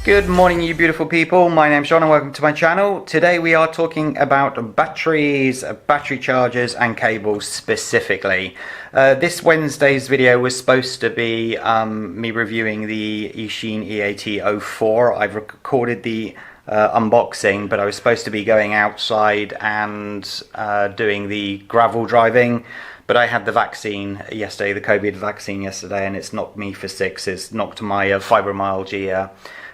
Good morning, you beautiful people. My name's John and welcome to my channel. Today we are talking about batteries, battery chargers and cables specifically. This Wednesday's video was supposed to be me reviewing the Eachine EAT04. I've recorded the unboxing, but I was supposed to be going outside and doing the gravel driving. But I had the vaccine yesterday, the COVID vaccine yesterday, and it's knocked me for six. It's knocked my fibromyalgia,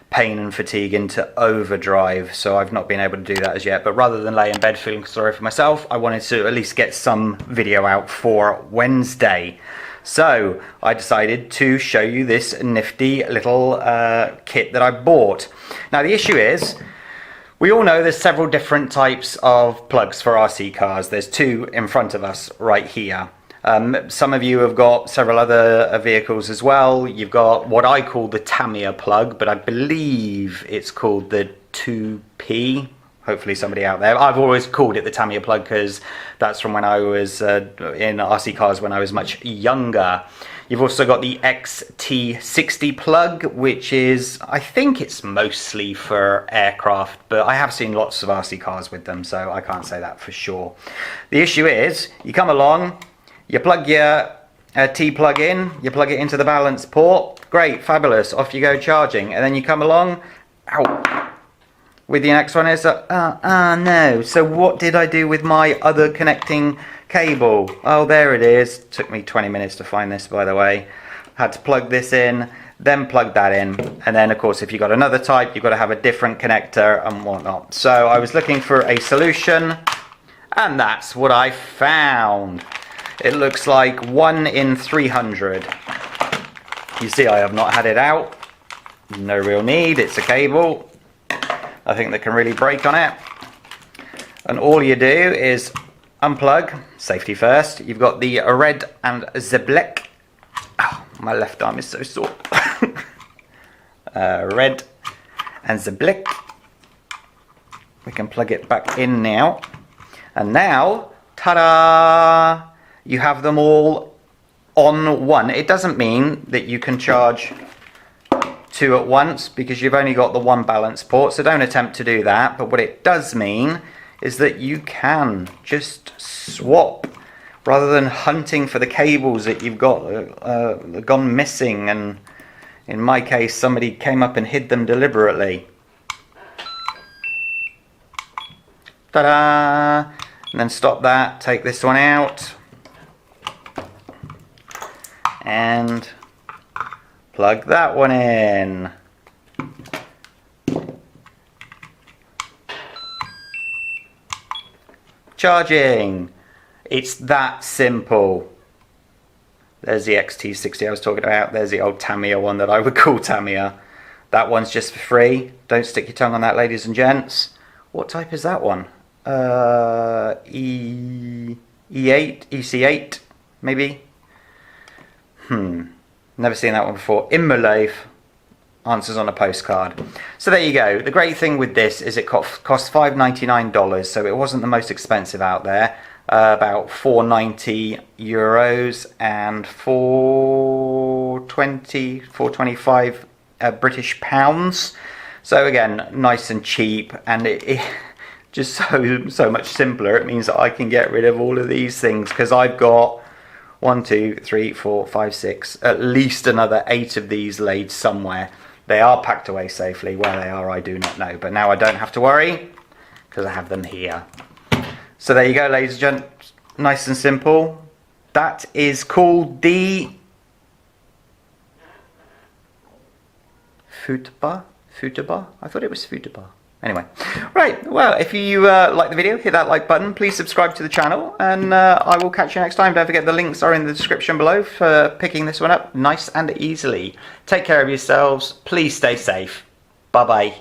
pain and fatigue into overdrive, so I've not been able to do that as yet. But rather than lay in bed feeling sorry for myself, I wanted to at least get some video out for Wednesday. So I decided to show you this nifty little kit that I bought. Now the issue is, we all know there's several different types of plugs for RC cars. There's two in front of us right here. Some of you have got several other vehicles as well. You've got what I call the Tamiya plug, but I believe it's called the 2P. Hopefully somebody out there. I've always called it the Tamiya plug because that's from when I was in RC cars when I was much younger. You've also got the XT60 plug, which is, I think it's mostly for aircraft, but I have seen lots of RC cars with them, so I can't say that for sure. The issue is, you come along, you plug your T-plug in, you plug it into the balance port, great, fabulous, off you go charging, and then you come along, ow, with the next one is, no, so what did I do with my other connecting cable? Oh, there it is. Took me 20 minutes to find this, by the way. Had to plug this in, then plug that in, and then of course if you've got another type, you've got to have a different connector and whatnot. So I was looking for a solution, and that's what I found. It looks like 1 in 300. You see, I have not had it out. No real need. It's a cable. Nothing that can really break on it. And all you do is unplug, safety first. You've got the red and the black. Oh, my left arm is so sore. Red and the black. We can plug it back in now. And now, ta-da! You have them all on one. It doesn't mean that you can charge two at once because you've only got the one balance port, so don't attempt to do that. But what it does mean is that you can just swap rather than hunting for the cables that you've got gone missing, and in my case somebody came up and hid them deliberately. Ta-da! And then stop that, take this one out and plug that one in. Charging. It's that simple. There's the XT60 I was talking about. There's the old Tamiya one that I would call Tamiya. That one's just for free. Don't stick your tongue on that, ladies and gents. What type is that one? E8, EC8, maybe? Never seen that one before. In my life. Answers on a postcard. So there you go. The great thing with this is it cost $5.99, so it wasn't the most expensive out there. About 490 euros and 425 British pounds. So again, nice and cheap, and it just so much simpler. It means that I can get rid of all of these things because I've got 1, 2, 3, 4, 5, 6, at least another 8 of these laid somewhere. They are packed away safely. Where they are, I do not know. But now I don't have to worry because I have them here. So there you go, ladies and gents. Nice and simple. That is called the Futaba? Futaba? I thought it was Futaba. Anyway, right, well, if you like the video, hit that like button, please subscribe to the channel, and I will catch you next time. Don't forget the links are in the description below for picking this one up nice and easily. Take care of yourselves, please stay safe, bye bye.